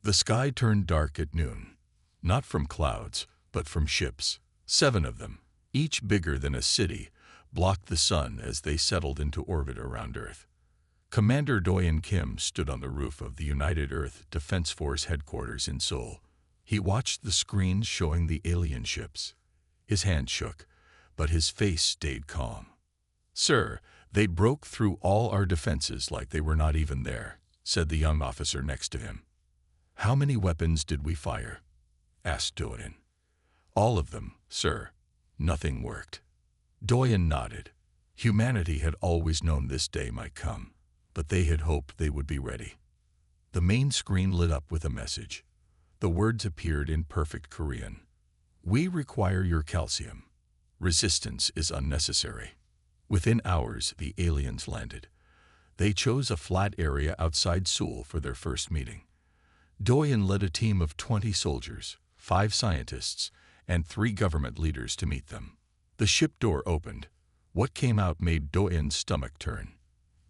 The sky turned dark at noon, not from clouds, but from ships. 7 of them, each bigger than a city, blocked the sun as they settled into orbit around Earth. Commander Doyen Kim stood on the roof of the United Earth Defense Force headquarters in Seoul. He watched the screens showing the alien ships. His hand shook, but his face stayed calm. "Sir, they broke through all our defenses like they were not even there," said the young officer next to him. "How many weapons did we fire?" asked Doyen. "All of them, sir. Nothing worked." Doyen nodded. Humanity had always known this day might come, but they had hoped they would be ready. The main screen lit up with a message. The words appeared in perfect Korean. "We require your calcium. Resistance is unnecessary." Within hours, the aliens landed. They chose a flat area outside Seoul for their first meeting. Doyen led a team of 20 soldiers, 5 scientists, and 3 government leaders to meet them. The ship door opened. What came out made Doyen's stomach turn.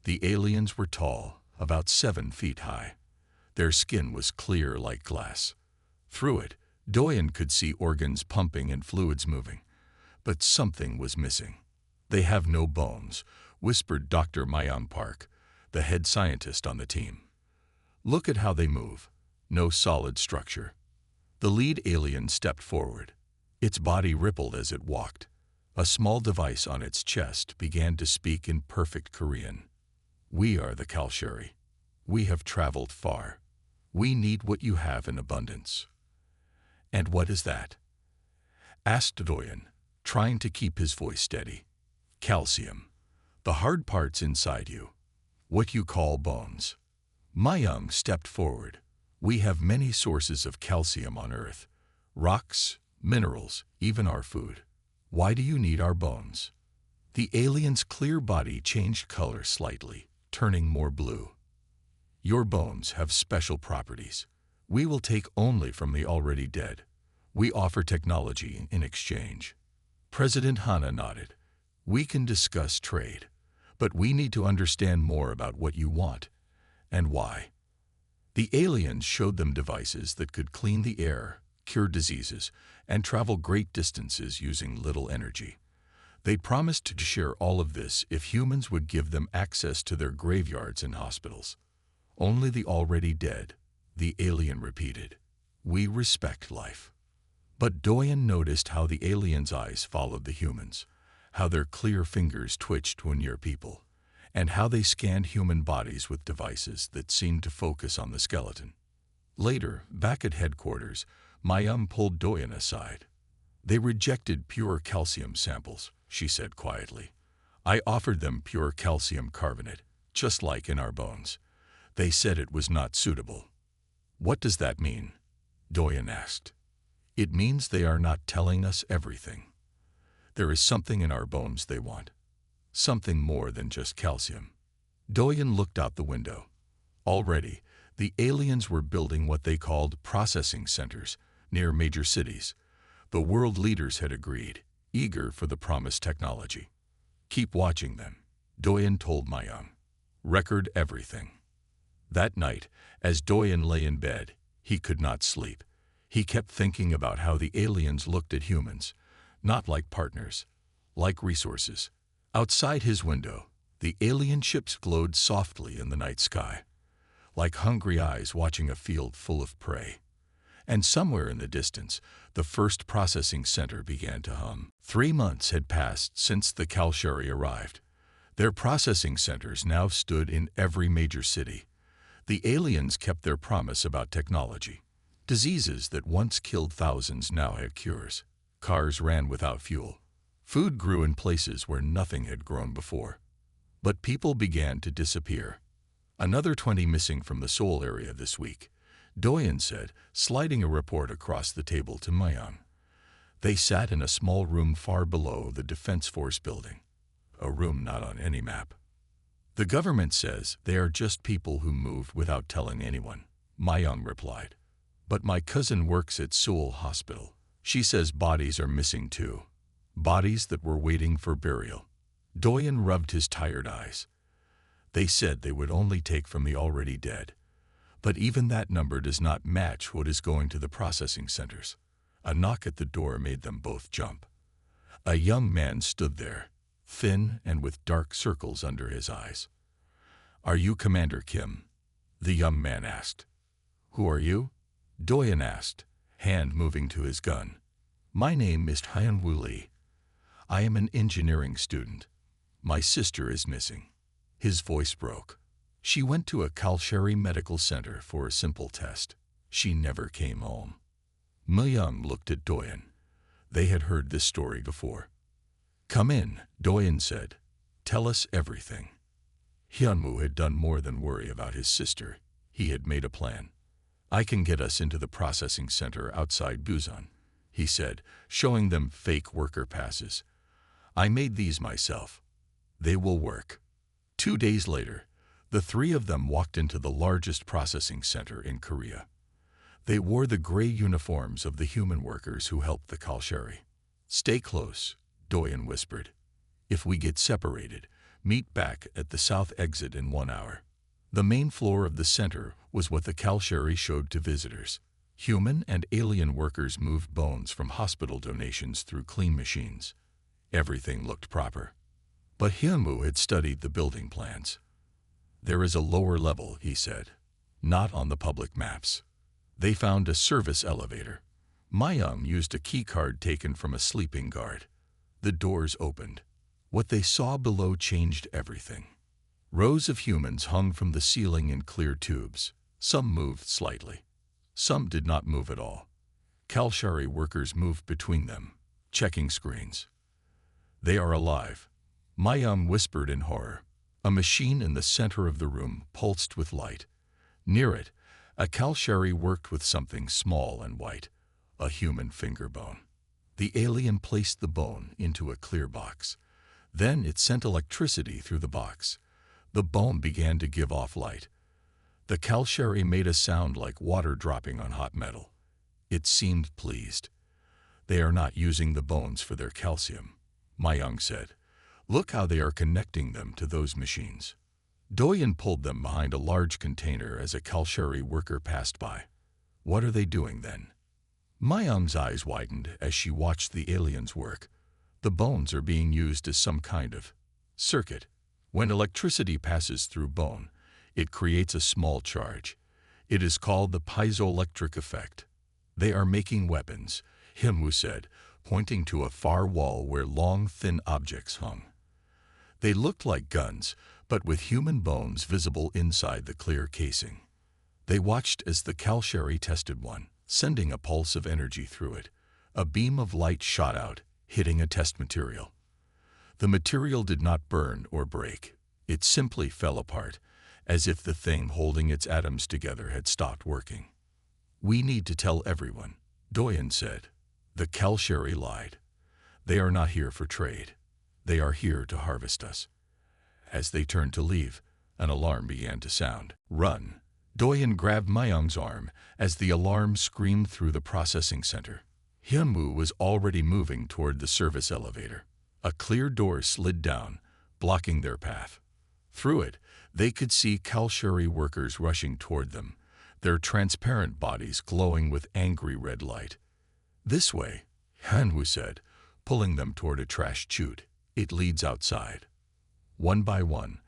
The aliens were tall, about 7 feet high. Their skin was clear like glass. Through it, Doyen could see organs pumping and fluids moving. But something was missing. "They have no bones," whispered Dr. Myung Park, the head scientist on the team. "Look at how they move. No solid structure." The lead alien stepped forward. Its body rippled as it walked. A small device on its chest began to speak in perfect Korean. "We are the Kalshari. We have traveled far. We need what you have in abundance." "And what is that?" asked Doyen, trying to keep his voice steady. "Calcium. The hard parts inside you. What you call bones." Myung stepped forward. "We have many sources of calcium on Earth. Rocks, minerals, even our food. Why do you need our bones?" The alien's clear body changed color slightly, turning more blue. "Your bones have special properties. We will take only from the already dead. We offer technology in exchange." President Hanna nodded. "We can discuss trade, but we need to understand more about what you want and why." The aliens showed them devices that could clean the air, cure diseases, and travel great distances using little energy. They promised to share all of this if humans would give them access to their graveyards and hospitals. "Only the already dead," the alien repeated. "We respect life." But Doyen noticed how the aliens' eyes followed the humans, how their clear fingers twitched when near people, and how they scanned human bodies with devices that seemed to focus on the skeleton. Later, back at headquarters, Myung pulled Doyen aside. "They rejected pure calcium samples," she said quietly. "I offered them pure calcium carbonate, just like in our bones. They said it was not suitable." "What does that mean?" Doyen asked. "It means they are not telling us everything. There is something in our bones they want. Something more than just calcium." Doyen looked out the window. Already, the aliens were building what they called processing centers near major cities. The world leaders had agreed, eager for the promised technology. "Keep watching them," Doyen told Myung. "Record everything." That night, as Doyen lay in bed, he could not sleep. He kept thinking about how the aliens looked at humans, not like partners, like resources. Outside his window, the alien ships glowed softly in the night sky, like hungry eyes watching a field full of prey. And somewhere in the distance, the first processing center began to hum. 3 months had passed since the Kalshari arrived. Their processing centers now stood in every major city. The aliens kept their promise about technology. Diseases that once killed thousands now had cures. Cars ran without fuel. Food grew in places where nothing had grown before. But people began to disappear. "Another 20 missing from the Seoul area this week," Doyen said, sliding a report across the table to Myung. They sat in a small room far below the Defense Force building, a room not on any map. "The government says they are just people who moved without telling anyone," Myung replied. "But my cousin works at Seoul Hospital. She says bodies are missing too. Bodies that were waiting for burial." Doyen rubbed his tired eyes. "They said they would only take from the already dead. But even that number does not match what is going to the processing centers. A knock at the door made them both jump. A young man stood there, thin and with dark circles under his eyes. "Are you Commander Kim?" the young man asked. "Who are you?" Doyen asked, hand moving to his gun. "My name is Hyun-Woo Lee. I am an engineering student. My sister is missing." His voice broke. She went to a Kalsheri medical center for a simple test. She never came home. Myung looked at Doyen. They had heard this story before. "Come in," Doyen said. "Tell us everything." Hyunwoo had done more than worry about his sister. He had made a plan. "I can get us into the processing center outside Busan," he said, showing them fake worker passes. "I made these myself. They will work." 2 days later, the three of them walked into the largest processing center in Korea. They wore the gray uniforms of the human workers who helped the Kalsheri. "Stay close," Doyen whispered. "If we get separated, meet back at the south exit in 1 hour." The main floor of the center was what the Kalsheri showed to visitors. Human and alien workers moved bones from hospital donations through clean machines. Everything looked proper. But Hyunwoo had studied the building plans. "There is a lower level," he said. "Not on the public maps." They found a service elevator. Myung used a key card taken from a sleeping guard. The doors opened. What they saw below changed everything. Rows of humans hung from the ceiling in clear tubes. Some moved slightly. Some did not move at all. Kalshari workers moved between them, checking screens. "They are alive," Myung whispered in horror. A machine in the center of the room pulsed with light. Near it, a Kalshari worked with something small and white, a human finger bone. The alien placed the bone into a clear box. Then it sent electricity through the box. The bone began to give off light. The Kalshari made a sound like water dropping on hot metal. It seemed pleased. "They are not using the bones for their calcium," Myung said. "Look how they are connecting them to those machines." Doyen pulled them behind a large container as a Kalshari worker passed by. "What are they doing then?" Myung's eyes widened as she watched the aliens work. "The bones are being used as some kind of circuit. When electricity passes through bone, it creates a small charge. It is called the piezoelectric effect. They are making weapons," Hyunwoo said, pointing to a far wall where long, thin objects hung. They looked like guns, but with human bones visible inside the clear casing. They watched as the Kalshari tested one, sending a pulse of energy through it. A beam of light shot out, hitting a test material. The material did not burn or break. It simply fell apart, as if the thing holding its atoms together had stopped working. "We need to tell everyone," Doyen said. The Kalshari lied. "They are not here for trade. They are here to harvest us." As they turned to leave, an alarm began to sound. "Run!" Doyen grabbed Myung's arm as the alarm screamed through the processing center. Hyunwoo was already moving toward the service elevator. A clear door slid down, blocking their path. Through it, they could see Kalshari workers rushing toward them, their transparent bodies glowing with angry red light. "This way," Hyunwoo said, pulling them toward a trash chute. "It leads outside." One by one,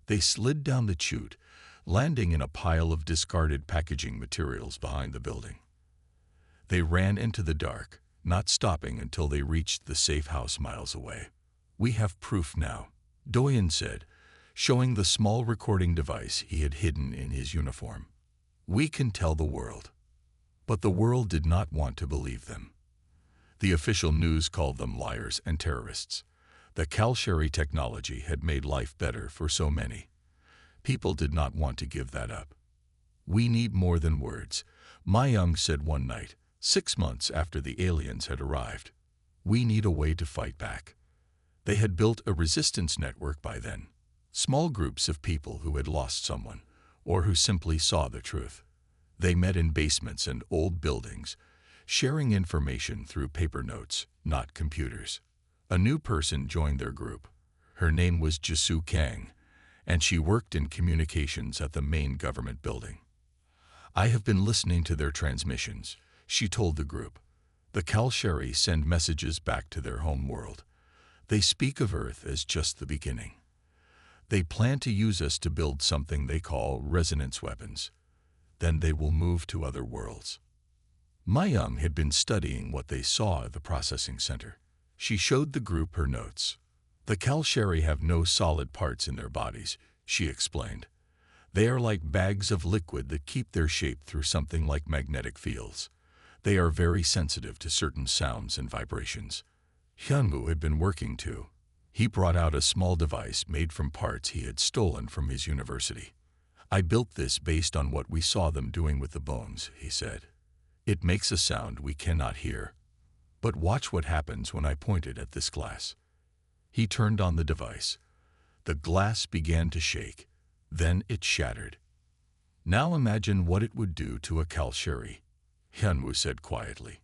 they slid down the chute, landing in a pile of discarded packaging materials behind the building. They ran into the dark, not stopping until they reached the safe house miles away. "We have proof now," Doyen said, showing the small recording device he had hidden in his uniform. "We can tell the world." But the world did not want to believe them. The official news called them liars and terrorists. The Kalshari technology had made life better for so many. People did not want to give that up. "We need more than words," Myung said one night, 6 months after the aliens had arrived. "We need a way to fight back." They had built a resistance network by then. Small groups of people who had lost someone, or who simply saw the truth. They met in basements and old buildings, sharing information through paper notes, not computers. A new person joined their group. Her name was Jisoo Kang, and she worked in communications at the main government building. I have been listening to their transmissions, she told the group. The Kalsheri send messages back to their home world. They speak of Earth as just the beginning. They plan to use us to build something they call resonance weapons. Then they will move to other worlds. Mayung had been studying what they saw at the processing center. She showed the group her notes. The Kalsheri have no solid parts in their bodies, she explained. They are like bags of liquid that keep their shape through something like magnetic fields. They are very sensitive to certain sounds and vibrations. Hyunwoo had been working too. He brought out a small device made from parts he had stolen from his university. I built this based on what we saw them doing with the bones, he said. It makes a sound we cannot hear. But watch what happens when I point it at this glass. He turned on the device. The glass began to shake. Then it shattered. Now imagine what it would do to a Kalsheri, Hyunwoo said quietly.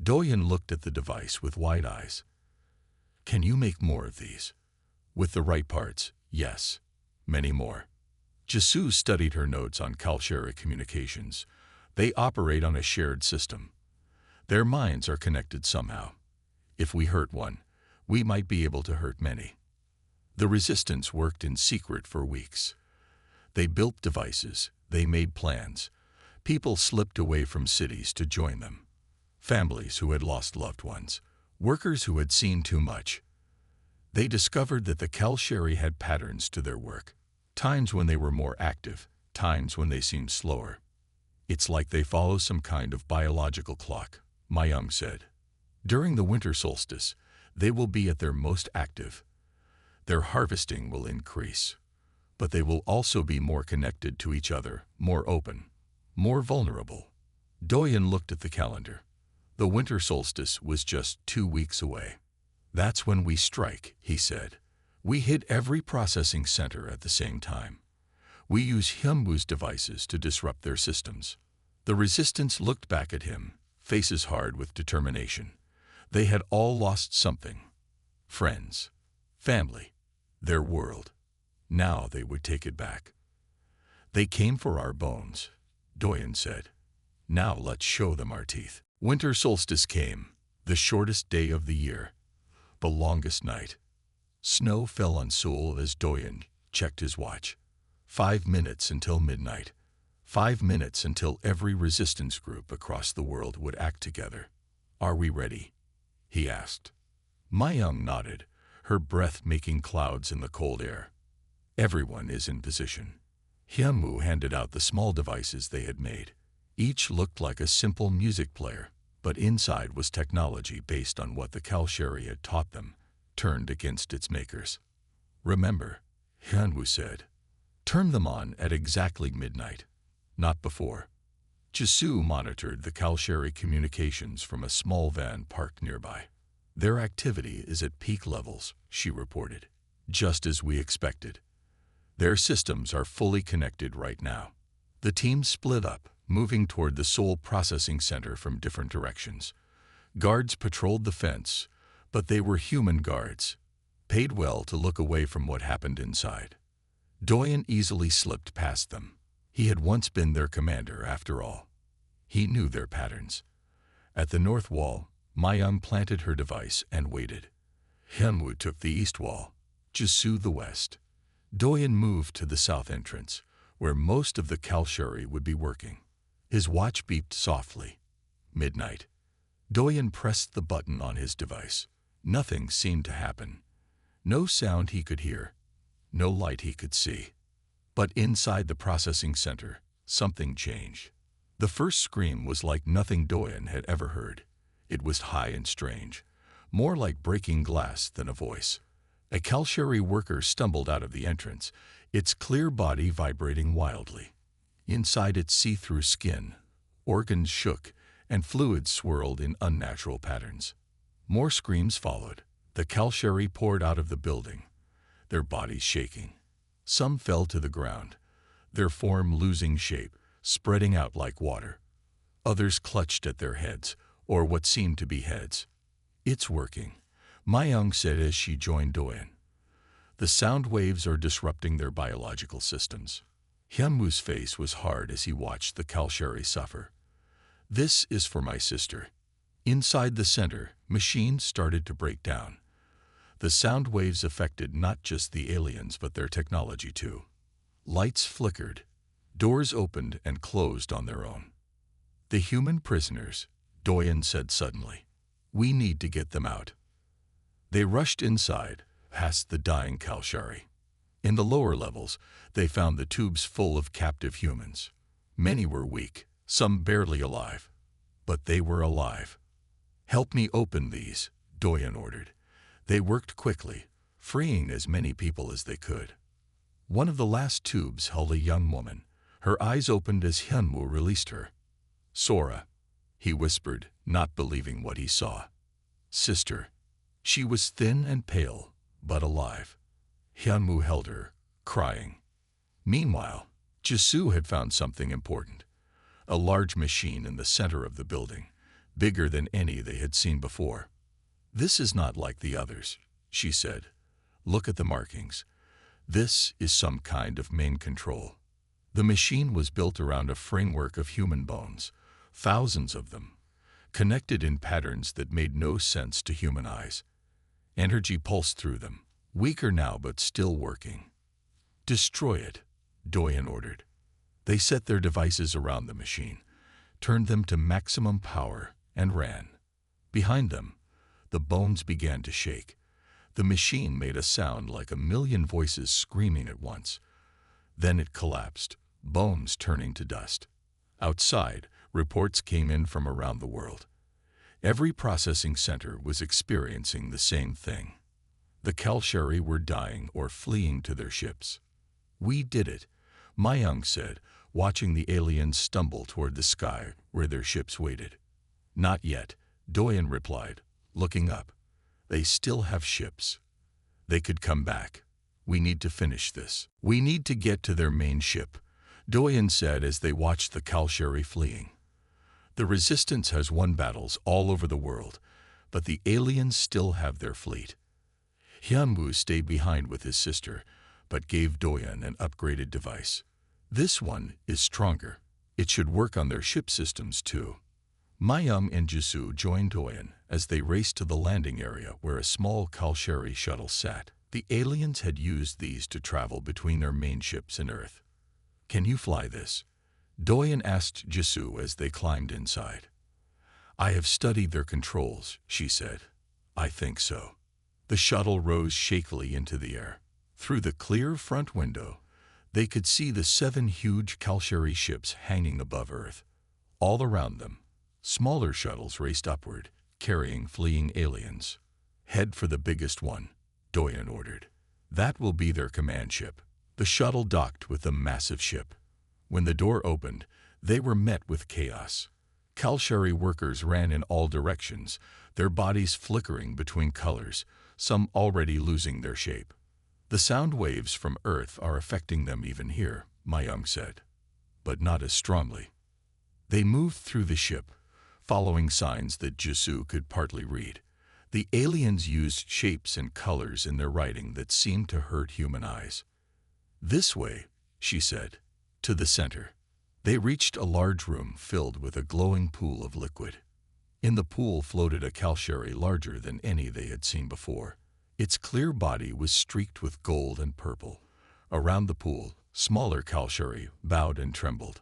Doyen looked at the device with wide eyes. Can you make more of these? With the right parts, yes. Many more. Jisoo studied her notes on Kalsheri communications. They operate on a shared system. Their minds are connected somehow. If we hurt one, we might be able to hurt many. The resistance worked in secret for weeks. They built devices, they made plans. People slipped away from cities to join them. Families who had lost loved ones. Workers who had seen too much. They discovered that the Kalsheri had patterns to their work. Times when they were more active, times when they seemed slower. It's like they follow some kind of biological clock, Mayung said. During the winter solstice, they will be at their most active. Their harvesting will increase. But they will also be more connected to each other, more open, more vulnerable. Doyen looked at the calendar. The winter solstice was just 2 weeks away. That's when we strike, he said. We hit every processing center at the same time. We use Hyunwoo's devices to disrupt their systems. The resistance looked back at him, faces hard with determination. They had all lost something. Friends, family, their world. Now they would take it back. They came for our bones, Doyen said. Now let's show them our teeth. Winter solstice came, the shortest day of the year, the longest night. Snow fell on Seoul as Doyen checked his watch. 5 minutes until midnight. 5 minutes until every resistance group across the world would act together. Are we ready? He asked. Mayung nodded, her breath making clouds in the cold air. Everyone is in position. Hyunwoo handed out the small devices they had made. Each looked like a simple music player, but inside was technology based on what the Kalsheri had taught them, turned against its makers. Remember, Hyunwoo said, turn them on at exactly midnight, not before. Jisoo monitored the Kalsheri communications from a small van parked nearby. Their activity is at peak levels, she reported, just as we expected. Their systems are fully connected right now. The team split up, moving toward the Seoul processing center from different directions. Guards patrolled the fence, but they were human guards, paid well to look away from what happened inside. Doyen easily slipped past them. He had once been their commander, after all. He knew their patterns. At the north wall, Mayung planted her device and waited. Hyunwoo took the east wall, Jisoo the west. Doyen moved to the south entrance, where most of the Kalsheri would be working. His watch beeped softly. Midnight. Doyen pressed the button on his device. Nothing seemed to happen. No sound he could hear. No light he could see. But inside the processing center, something changed. The first scream was like nothing Doyen had ever heard. It was high and strange, more like breaking glass than a voice. A Kalsheri worker stumbled out of the entrance, its clear body vibrating wildly. Inside its see-through skin, organs shook and fluids swirled in unnatural patterns. More screams followed. The Kalsheri poured out of the building, their bodies shaking. Some fell to the ground, their form losing shape, spreading out like water. Others clutched at their heads, or what seemed to be heads. It's working, Mayung said as she joined Doyen. The sound waves are disrupting their biological systems. Hyunwoo's face was hard as he watched the Kalshari suffer. "This is for my sister." Inside the center, machines started to break down. The sound waves affected not just the aliens but their technology too. Lights flickered. Doors opened and closed on their own. "The human prisoners," Doyen said suddenly. "We need to get them out." They rushed inside, past the dying Kalshari. In the lower levels, they found the tubes full of captive humans. Many were weak, some barely alive. But they were alive. "Help me open these," Doyen ordered. They worked quickly, freeing as many people as they could. One of the last tubes held a young woman. Her eyes opened as Hyunwoo released her. "Sora," he whispered, not believing what he saw. "Sister." She was thin and pale, but alive. Hyunwoo held her, crying. Meanwhile, Jisoo had found something important. A large machine in the center of the building, bigger than any they had seen before. "This is not like the others," she said. "Look at the markings. This is some kind of main control." The machine was built around a framework of human bones, thousands of them, connected in patterns that made no sense to human eyes. Energy pulsed through them, weaker now but still working. "Destroy it," Doyen ordered. They set their devices around the machine, turned them to maximum power, and ran. Behind them, the bones began to shake. The machine made a sound like a million voices screaming at once. Then it collapsed, bones turning to dust. Outside, reports came in from around the world. Every processing center was experiencing the same thing. The Kalshari were dying or fleeing to their ships. "We did it," Mayung said, watching the aliens stumble toward the sky where their ships waited. "Not yet," Doyen replied, looking up. "They still have ships. They could come back. We need to finish this. We need to get to their main ship," Doyen said as they watched the Kalshari fleeing. "The Resistance has won battles all over the world, but the aliens still have their fleet." Hyunwoo stayed behind with his sister, but gave Doyen an upgraded device. "This one is stronger. It should work on their ship systems too." Mayum and Jisoo joined Doyen as they raced to the landing area where a small Kalshari shuttle sat. The aliens had used these to travel between their main ships and Earth. "Can you fly this?" Doyen asked Jisoo as they climbed inside. "I have studied their controls," she said. "I think so." The shuttle rose shakily into the air. Through the clear front window, they could see the 7 huge Kalshari ships hanging above Earth. All around them, smaller shuttles raced upward, carrying fleeing aliens. "Head for the biggest one," Doyen ordered. "That will be their command ship." The shuttle docked with the massive ship. When the door opened, they were met with chaos. Kalshari workers ran in all directions, their bodies flickering between colors, some already losing their shape. "The sound waves from Earth are affecting them even here," Mayung said, "but not as strongly." They moved through the ship, following signs that Jisoo could partly read. The aliens used shapes and colors in their writing that seemed to hurt human eyes. "This way," she said, to the center. They reached a large room filled with a glowing pool of liquid. In the pool floated a Kalshari larger than any they had seen before. Its clear body was streaked with gold and purple. Around the pool, smaller Kalshari bowed and trembled.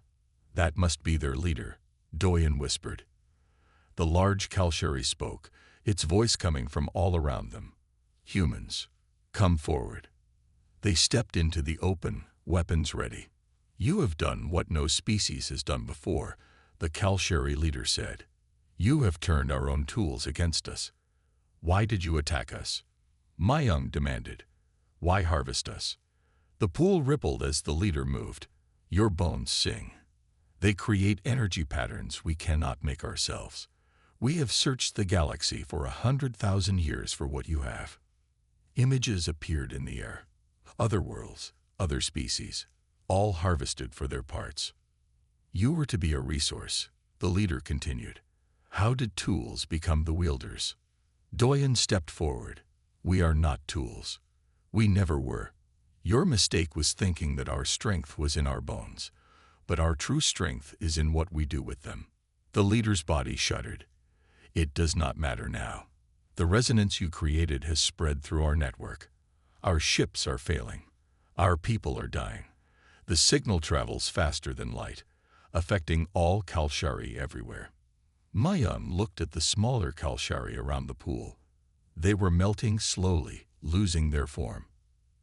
"That must be their leader," Doyen whispered. The large Kalshari spoke, its voice coming from all around them. "Humans, come forward." They stepped into the open, weapons ready. "You have done what no species has done before," the Kalshari leader said. "You have turned our own tools against us. Why did you attack us?" Mayung demanded. "Why harvest us?" The pool rippled as the leader moved. "Your bones sing. They create energy patterns we cannot make ourselves. We have searched the galaxy for 100,000 years for what you have." Images appeared in the air. Other worlds, other species, all harvested for their parts. "You were to be a resource," the leader continued. "How did tools become the wielders?" Doyen stepped forward. "We are not tools. We never were. Your mistake was thinking that our strength was in our bones, but our true strength is in what we do with them. The leader's body shuddered. It does not matter now. The resonance you created has spread through our network. Our ships are failing. Our people are dying. The signal travels faster than light, affecting all Kalshari everywhere. Mayang looked at the smaller Kalshari around the pool. They were melting slowly, losing their form.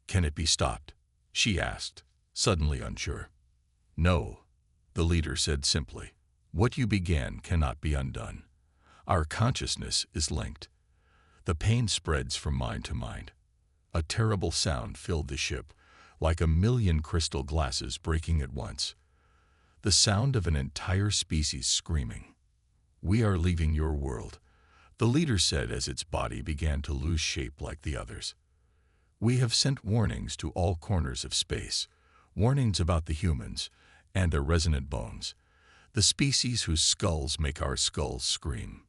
Can it be stopped? She asked, suddenly unsure. No, the leader said simply. What you began cannot be undone. Our consciousness is linked. The pain spreads from mind to mind. A terrible sound filled the ship, like a million crystal glasses breaking at once. The sound of an entire species screaming. We are leaving your world, the leader said as its body began to lose shape like the others. We have sent warnings to all corners of space, warnings about the humans and their resonant bones, the species whose skulls make our skulls scream.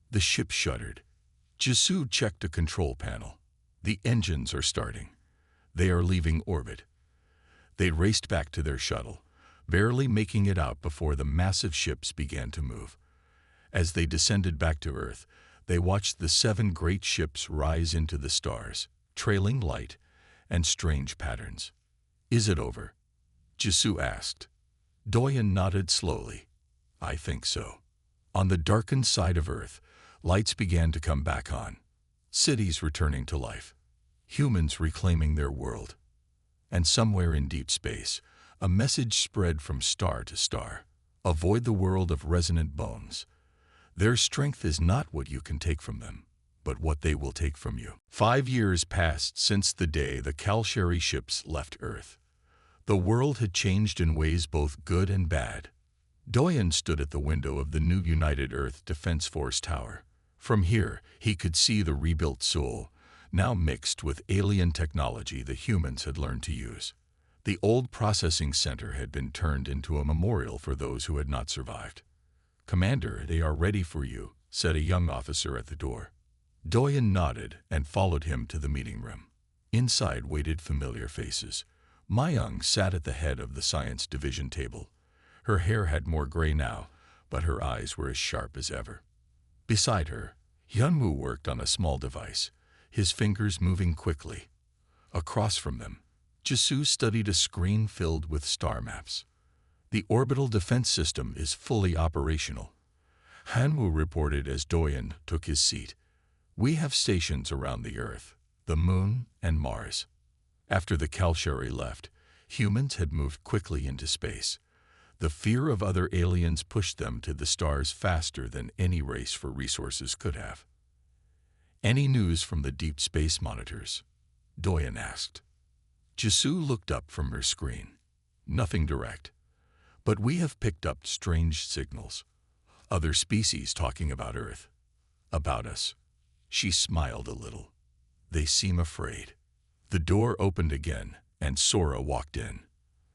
The ship shuddered. Jisoo checked a control panel. The engines are starting. They are leaving orbit. They raced back to their shuttle, barely making it out before the massive ships began to move. As they descended back to Earth, they watched the 7 great ships rise into the stars, trailing light and strange patterns. Is it over? Jisoo asked. Doyen nodded slowly. I think so. On the darkened side of Earth, lights began to come back on. Cities returning to life. Humans reclaiming their world. And somewhere in deep space, a message spread from star to star. Avoid the world of resonant bones. Their strength is not what you can take from them, but what they will take from you. 5 years passed since the day the Kalshari ships left Earth. The world had changed in ways both good and bad. Doyen stood at the window of the new United Earth Defense Force tower. From here, he could see the rebuilt Seoul, now mixed with alien technology the humans had learned to use. The old processing center had been turned into a memorial for those who had not survived. Commander, they are ready for you, said a young officer at the door. Doyen nodded and followed him to the meeting room. Inside waited familiar faces. Mayang sat at the head of the science division table. Her hair had more gray now, but her eyes were as sharp as ever. Beside her, Hyunwoo worked on a small device, his fingers moving quickly. Across from them, Jisoo studied a screen filled with star maps. The orbital defense system is fully operational. Hanwoo reported as Doyen took his seat. We have stations around the Earth, the Moon, and Mars. After the Kalshari left, humans had moved quickly into space. The fear of other aliens pushed them to the stars faster than any race for resources could have. Any news from the deep space monitors? Doyen asked. Jisoo looked up from her screen. Nothing direct. But we have picked up strange signals. Other species talking about Earth. About us. She smiled a little. They seem afraid. The door opened again, and Sora walked in.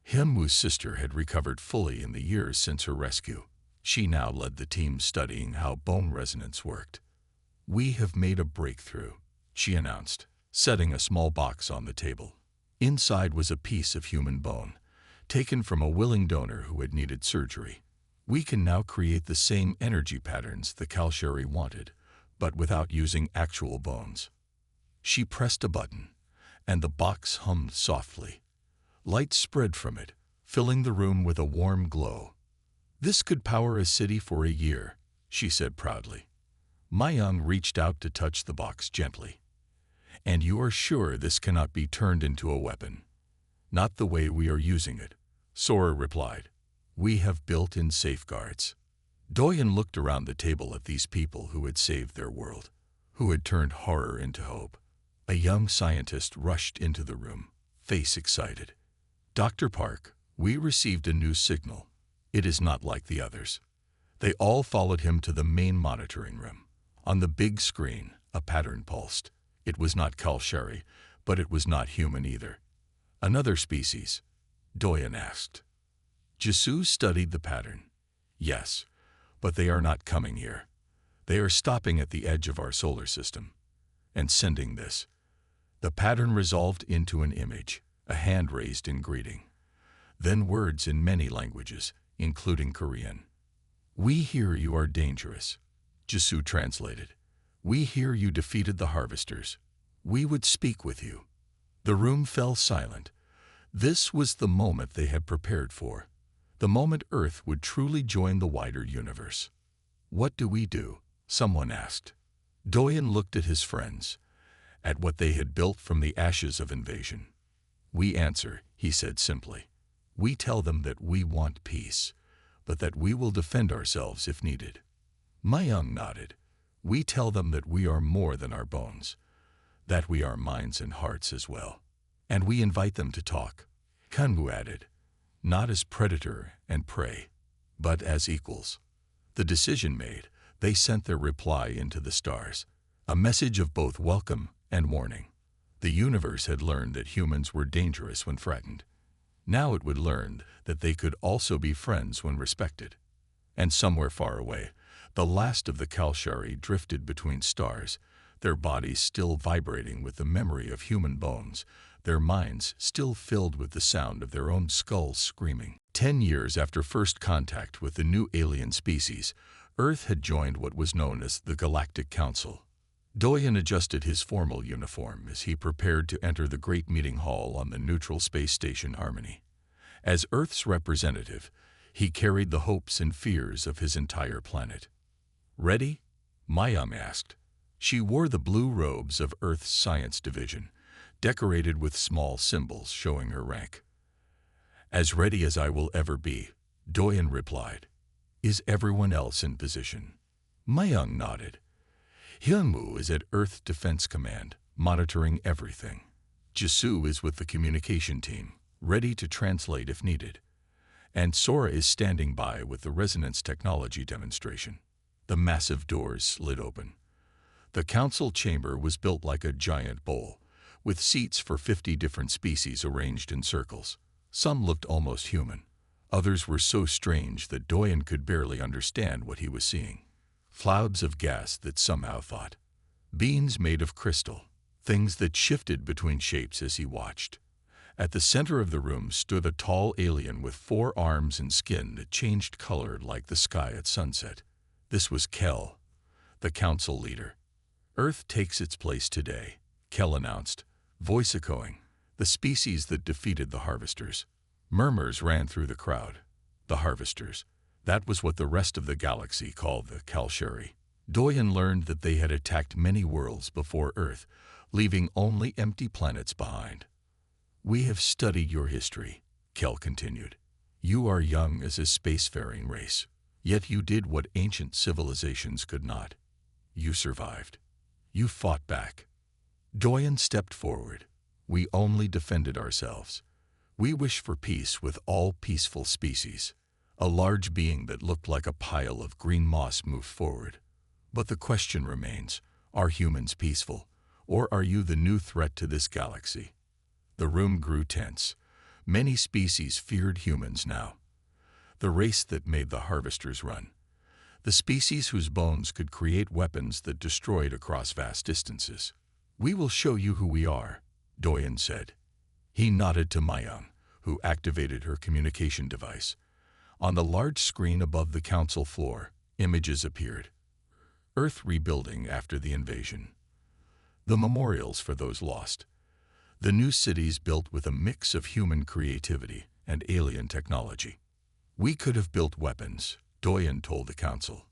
Hyunwoo's sister had recovered fully in the years since her rescue. She now led the team studying how bone resonance worked. We have made a breakthrough, she announced, setting a small box on the table. Inside was a piece of human bone, taken from a willing donor who had needed surgery. We can now create the same energy patterns the Kalshari wanted, but without using actual bones. She pressed a button, and the box hummed softly. Light spread from it, filling the room with a warm glow. This could power a city for a year, she said proudly. Mayang reached out to touch the box gently. And you are sure this cannot be turned into a weapon? Not the way we are using it, Sora replied. We have built-in safeguards. Doyen looked around the table at these people who had saved their world, who had turned horror into hope. A young scientist rushed into the room, face excited. Dr. Park, we received a new signal. It is not like the others. They all followed him to the main monitoring room. On the big screen, a pattern pulsed. It was not Kalshari, but it was not human either. Another species? Doyen asked. Jisoo studied the pattern. Yes, but they are not coming here. They are stopping at the edge of our solar system and sending this. The pattern resolved into an image. A hand raised in greeting. Then words in many languages, including Korean. "We hear you are dangerous," Jisoo translated. "We hear you defeated the harvesters. We would speak with you." The room fell silent. This was the moment they had prepared for. The moment Earth would truly join the wider universe. "What do we do?" someone asked. Doyen looked at his friends, at what they had built from the ashes of invasion. "We answer," he said simply. "We tell them that we want peace, but that we will defend ourselves if needed." Mayung nodded. "We tell them that we are more than our bones, that we are minds and hearts as well. And we invite them to talk." Kangu added, "Not as predator and prey, but as equals." The decision made, they sent their reply into the stars, a message of both welcome and warning. The universe had learned that humans were dangerous when threatened. Now it would learn that they could also be friends when respected. And somewhere far away, the last of the Kalshari drifted between stars, their bodies still vibrating with the memory of human bones, their minds still filled with the sound of their own skulls screaming. 10 years after first contact with the new alien species, Earth had joined what was known as the Galactic Council. Doyen adjusted his formal uniform as he prepared to enter the great meeting hall on the neutral space station Harmony. As Earth's representative, he carried the hopes and fears of his entire planet. "Ready?" Mayum asked. She wore the blue robes of Earth's Science Division, decorated with small symbols showing her rank. "As ready as I will ever be," Doyen replied. "Is everyone else in position?" Mayung nodded. "Hyunwoo is at Earth Defense Command, monitoring everything. Jisoo is with the communication team, ready to translate if needed. And Sora is standing by with the resonance technology demonstration." The massive doors slid open. The council chamber was built like a giant bowl, with seats for 50 different species arranged in circles. Some looked almost human. Others were so strange that Doyen could barely understand what he was seeing. Clouds of gas that somehow thought. Beings made of crystal, things that shifted between shapes as he watched. At the center of the room stood a tall alien with 4 arms and skin that changed color like the sky at sunset. This was Kel, the council leader. "Earth takes its place today," Kel announced, voice echoing, "the species that defeated the harvesters." Murmurs ran through the crowd. The harvesters. That was what the rest of the galaxy called the Kalshari. Doyen learned that they had attacked many worlds before Earth, leaving only empty planets behind. "We have studied your history," Kel continued. "You are young as a spacefaring race, yet you did what ancient civilizations could not. You survived. You fought back." Doyen stepped forward. "We only defended ourselves. We wish for peace with all peaceful species." A large being that looked like a pile of green moss moved forward. "But the question remains, are humans peaceful, or are you the new threat to this galaxy?" The room grew tense. Many species feared humans now. The race that made the harvesters run. The species whose bones could create weapons that destroyed across vast distances. "We will show you who we are," Doyen said. He nodded to Mayung, who activated her communication device. On the large screen above the council floor, images appeared. Earth rebuilding after the invasion. The memorials for those lost. The new cities built with a mix of human creativity and alien technology. "We could have built weapons," Doyen told the council.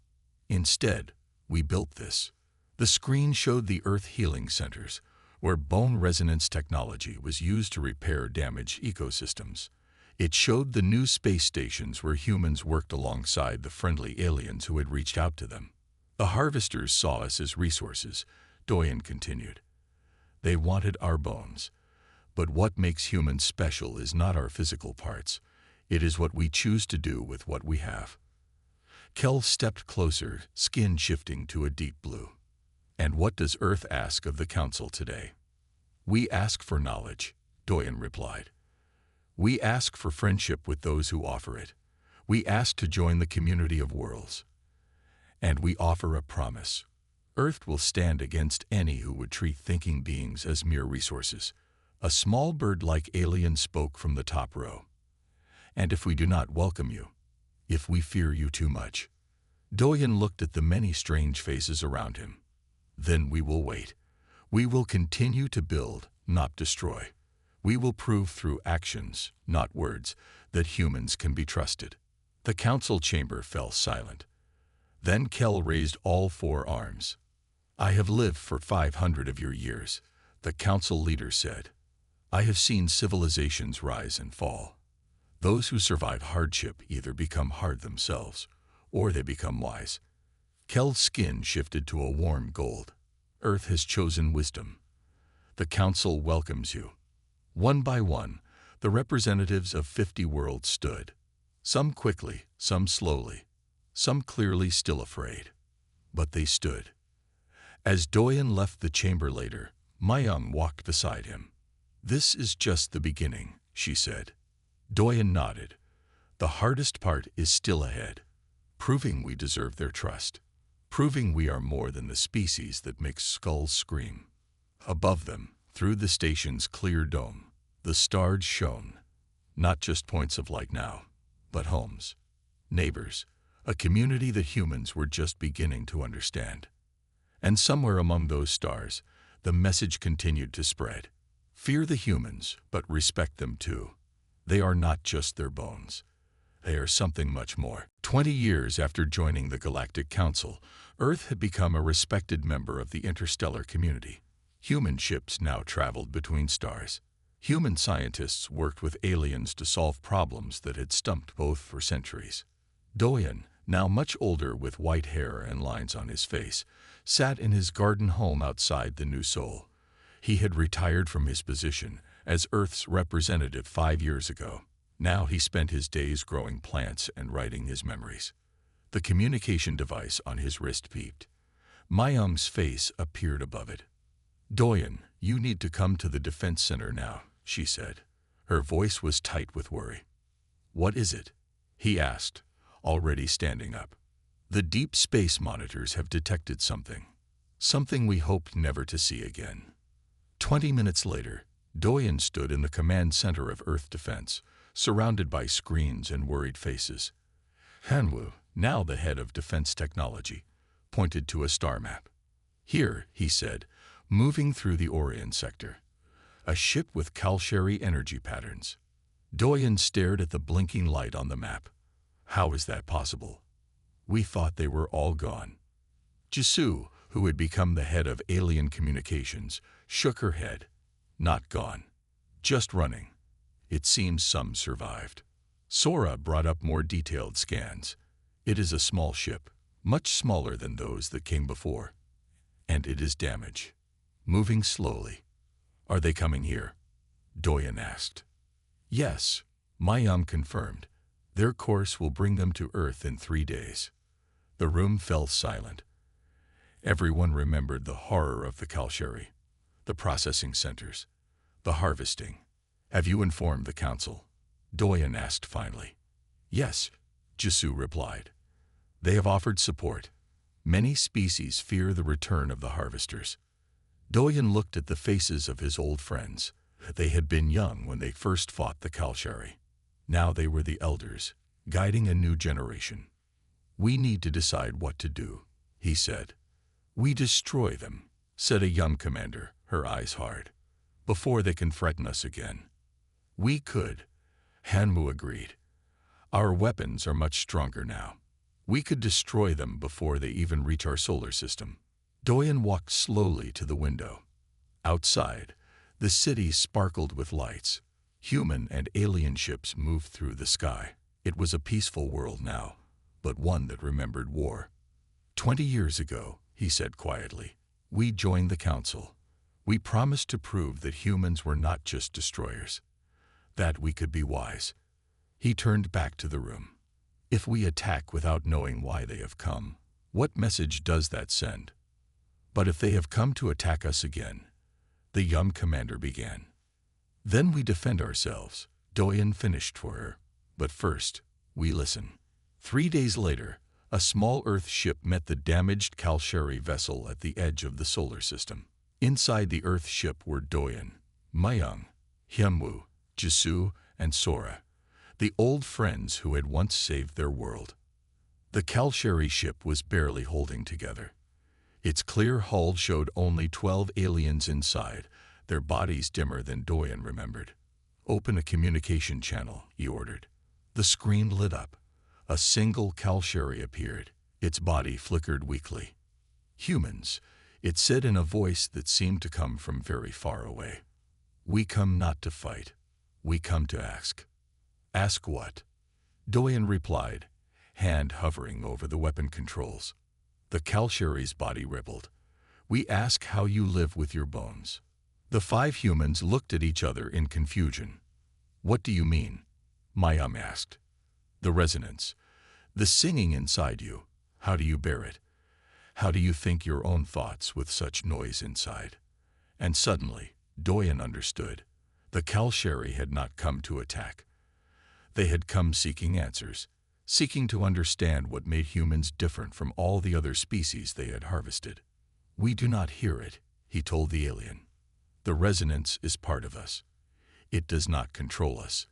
"Instead, we built this." The screen showed the Earth healing centers, where bone resonance technology was used to repair damaged ecosystems. It showed the new space stations where humans worked alongside the friendly aliens who had reached out to them. "The harvesters saw us as resources," Doyen continued. "They wanted our bones. But what makes humans special is not our physical parts. It is what we choose to do with what we have." Kel stepped closer, skin shifting to a deep blue. "And what does Earth ask of the Council today?" "We ask for knowledge," Doyen replied. "We ask for friendship with those who offer it. We ask to join the community of worlds. And we offer a promise. Earth will stand against any who would treat thinking beings as mere resources. A small bird-like alien spoke from the top row. "And if we do not welcome you, if we fear you too much." Doyen looked at the many strange faces around him. "Then we will wait. We will continue to build, not destroy. We will prove through actions, not words, that humans can be trusted." The council chamber fell silent. Then Kel raised all four arms. "I have lived for 500 of your years," the council leader said. "I have seen civilizations rise and fall. Those who survive hardship either become hard themselves, or they become wise." Kel's skin shifted to a warm gold. "Earth has chosen wisdom. The council welcomes you." One by one, the representatives of 50 worlds stood. Some quickly, some slowly, some clearly still afraid. But they stood. As Doyen left the chamber later, Mayang walked beside him. "This is just the beginning," she said. Doyen nodded. "The hardest part is still ahead. Proving we deserve their trust. Proving we are more than the species that makes skulls scream." Above them, through the station's clear dome, the stars shone. Not just points of light now, but homes, neighbors, a community that humans were just beginning to understand. And somewhere among those stars, the message continued to spread. Fear the humans, but respect them too. They are not just their bones. They are something much more. 20 years after joining the Galactic Council, Earth had become a respected member of the interstellar community. Human ships now traveled between stars. Human scientists worked with aliens to solve problems that had stumped both for centuries. Doyen, now much older with white hair and lines on his face, sat in his garden home outside the New Sol. He had retired from his position as Earth's representative 5 years ago. Now he spent his days growing plants and writing his memories. The communication device on his wrist beeped. Mayang's face appeared above it. "Doyen, you need to come to the defense center now," she said. Her voice was tight with worry. "What is it?" he asked, already standing up. "The deep space monitors have detected something. Something we hoped never to see again." 20 minutes later, Doyen stood in the command center of Earth Defense, surrounded by screens and worried faces. Hanwoo, now the head of defense technology, pointed to a star map. "Here," he said, moving through the Orion sector. "A ship with Kalshari energy patterns." Doyen stared at the blinking light on the map. "How is that possible? We thought they were all gone." Jisoo, who had become the head of alien communications, shook her head. "Not gone. Just running. It seems some survived." Sora brought up more detailed scans. "It is a small ship, much smaller than those that came before. And it is damaged. Moving slowly." "Are they coming here?" Doyen asked. "Yes," Mayang confirmed. "Their course will bring them to Earth in 3 days." The room fell silent. Everyone remembered the horror of the Kalshari, the processing centers, the harvesting. "Have you informed the council?" Doyen asked finally. "Yes," Jisoo replied. "They have offered support. Many species fear the return of the harvesters." Doyen looked at the faces of his old friends. They had been young when they first fought the Kalshari. Now they were the elders, guiding a new generation. "We need to decide what to do," he said. "We destroy them," said a young commander, her eyes hard, "before they can threaten us again." "We could," Hanwoo agreed. "Our weapons are much stronger now. We could destroy them before they even reach our solar system." Doyen walked slowly to the window. Outside, the city sparkled with lights. Human and alien ships moved through the sky. It was a peaceful world now, but one that remembered war. 20 years ago, he said quietly, we joined the council. We promised to prove that humans were not just destroyers, that we could be wise. He turned back to the room. If we attack without knowing why they have come, what message does that send? But if they have come to attack us again, the young commander began. Then we defend ourselves, Doyen finished for her. But first, we listen. 3 days later, a small Earth ship met the damaged Kalshari vessel at the edge of the solar system. Inside the Earth ship were Doyen, Mayang, Hyunwoo, Jisoo, and Sora, the old friends who had once saved their world. The Kalsheri ship was barely holding together. Its clear hull showed only 12 aliens inside, their bodies dimmer than Doyen remembered. "Open a communication channel," he ordered. The screen lit up. A single Kalsheri appeared. Its body flickered weakly. "Humans," it said in a voice that seemed to come from very far away. "We come not to fight. We come to ask." "Ask what?" Doyen replied, hand hovering over the weapon controls. The Kalsheri's body rippled. "We ask how you live with your bones." The 5 humans looked at each other in confusion. "What do you mean?" Mayum asked. "The resonance. The singing inside you. How do you bear it? How do you think your own thoughts with such noise inside?" And suddenly, Doyen understood. The Kalsheri had not come to attack. They had come seeking answers, seeking to understand what made humans different from all the other species they had harvested. "We do not hear it," he told the alien. "The resonance is part of us. It does not control us.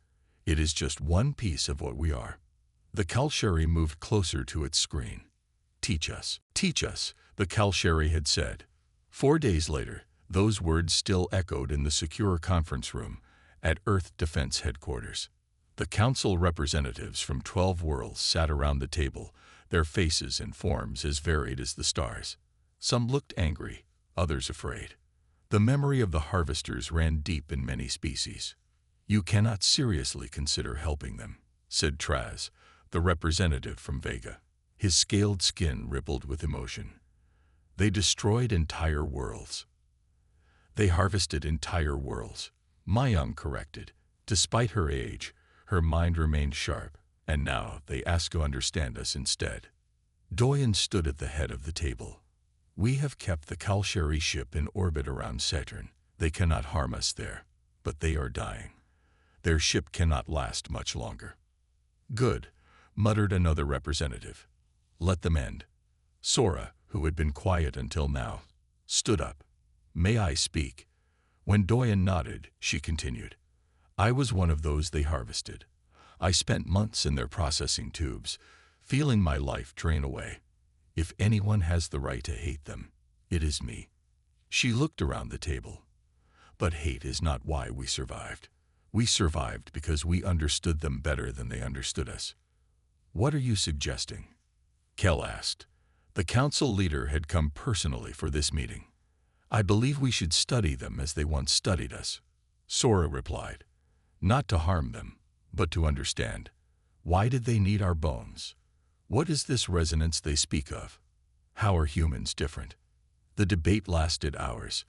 It is just one piece of what we are." The Kalsheri moved closer to its screen. "Teach us, the Kalsheri had said. 4 days later, those words still echoed in the secure conference room at Earth Defense Headquarters. The council representatives from 12 worlds sat around the table, their faces and forms as varied as the stars. Some looked angry, others afraid. The memory of the harvesters ran deep in many species. "You cannot seriously consider helping them," said Traz, the representative from Vega. His scaled skin rippled with emotion. "They destroyed entire worlds." "They harvested entire worlds," Mayang corrected. Despite her age, her mind remained sharp, and now they ask to understand us instead. Doyen stood at the head of the table. "We have kept the Kalsheri ship in orbit around Saturn. They cannot harm us there, but they are dying. Their ship cannot last much longer." "Good," muttered another representative. "Let them end." Sora, who had been quiet until now, stood up. "May I speak?" When Doyen nodded, she continued. "I was one of those they harvested. I spent months in their processing tubes, feeling my life drain away. If anyone has the right to hate them, it is me." She looked around the table. "But hate is not why we survived. We survived because we understood them better than they understood us." "What are you suggesting?" Kel asked. The council leader had come personally for this meeting. "I believe we should study them as they once studied us," Sora replied. "Not to harm them, but to understand. Why did they need our bones? What is this resonance they speak of? How are humans different?" The debate lasted hours.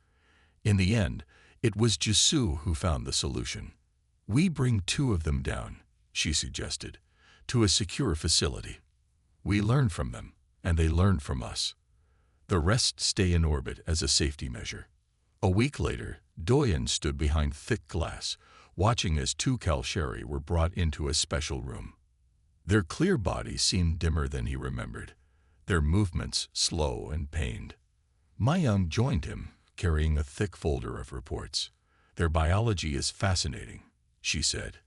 In the end, it was Jisoo who found the solution. "We bring 2 of them down," she suggested, "to a secure facility. We learn from them, and they learn from us. The rest stay in orbit as a safety measure." A week later, Doyen stood behind thick glass, watching as 2 Kalsheri were brought into a special room. Their clear bodies seemed dimmer than he remembered, their movements slow and pained. Mayang joined him, carrying a thick folder of reports. "Their biology is fascinating," she said.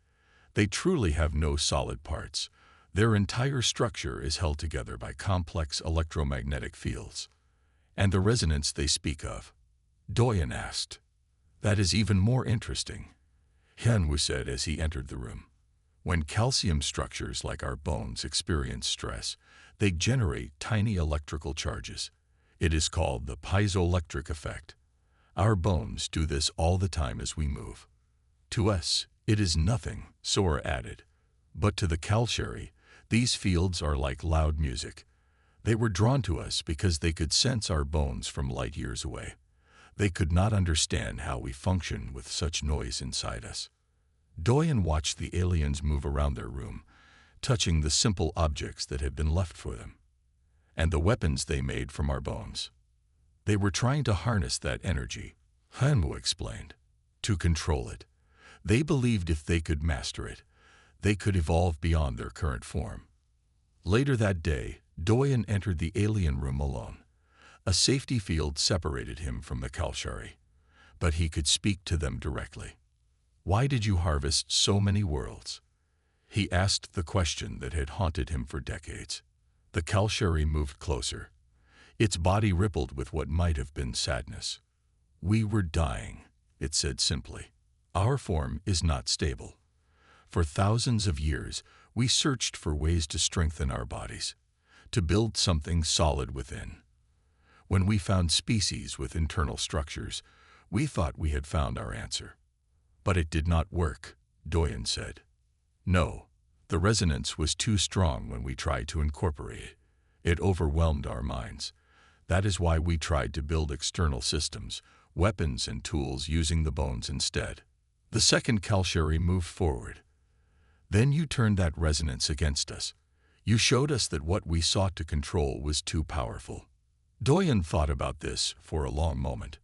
"They truly have no solid parts. Their entire structure is held together by complex electromagnetic fields." "And the resonance they speak of?" Doyen asked. "That is even more interesting," Hyunwoo said as he entered the room. "When calcium structures like our bones experience stress, they generate tiny electrical charges. It is called the piezoelectric effect. Our bones do this all the time as we move." "To us, it is nothing," Sora added. "But to the Kalsheri, these fields are like loud music. They were drawn to us because they could sense our bones from light years away. They could not understand how we function with such noise inside us." Doyen watched the aliens move around their room, touching the simple objects that had been left for them. "And the weapons they made from our bones. They were trying to harness that energy," Hyunwoo explained, "to control it. They believed if they could master it, they could evolve beyond their current form." Later that day, Doyen entered the alien room alone. A safety field separated him from the Kalsheri, but he could speak to them directly. Why did you harvest so many worlds? He asked the question that had haunted him for decades. The Kalshari moved closer. Its body rippled with what might have been sadness. We were dying, it said simply. Our form is not stable. For thousands of years, we searched for ways to strengthen our bodies, to build something solid within. When we found species with internal structures, we thought we had found our answer. But it did not work, Doyen said. No, the resonance was too strong when we tried to incorporate it. It overwhelmed our minds. That is why we tried to build external systems, weapons and tools using the bones instead. The second Kalshari moved forward. Then you turned that resonance against us. You showed us that what we sought to control was too powerful. Doyen thought about this for a long moment.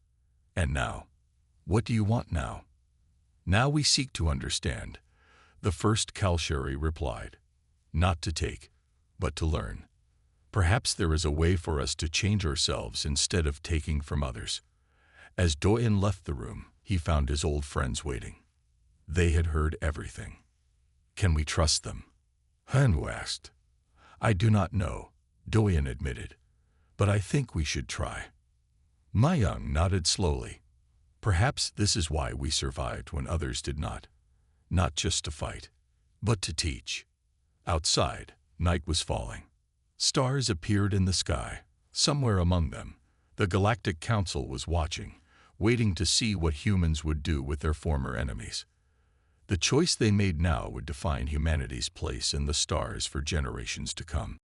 And now? What do you want now? Now we seek to understand. The first Kalshari replied. Not to take, but to learn. Perhaps there is a way for us to change ourselves instead of taking from others. As Doyen left the room, he found his old friends waiting. They had heard everything. Can we trust them? Hanwu asked. I do not know, Doyen admitted, but I think we should try. Mayang nodded slowly. Perhaps this is why we survived when others did not. Not just to fight, but to teach. Outside, night was falling. Stars appeared in the sky. Somewhere among them, the Galactic Council was watching, waiting to see what humans would do with their former enemies. The choice they made now would define humanity's place in the stars for generations to come.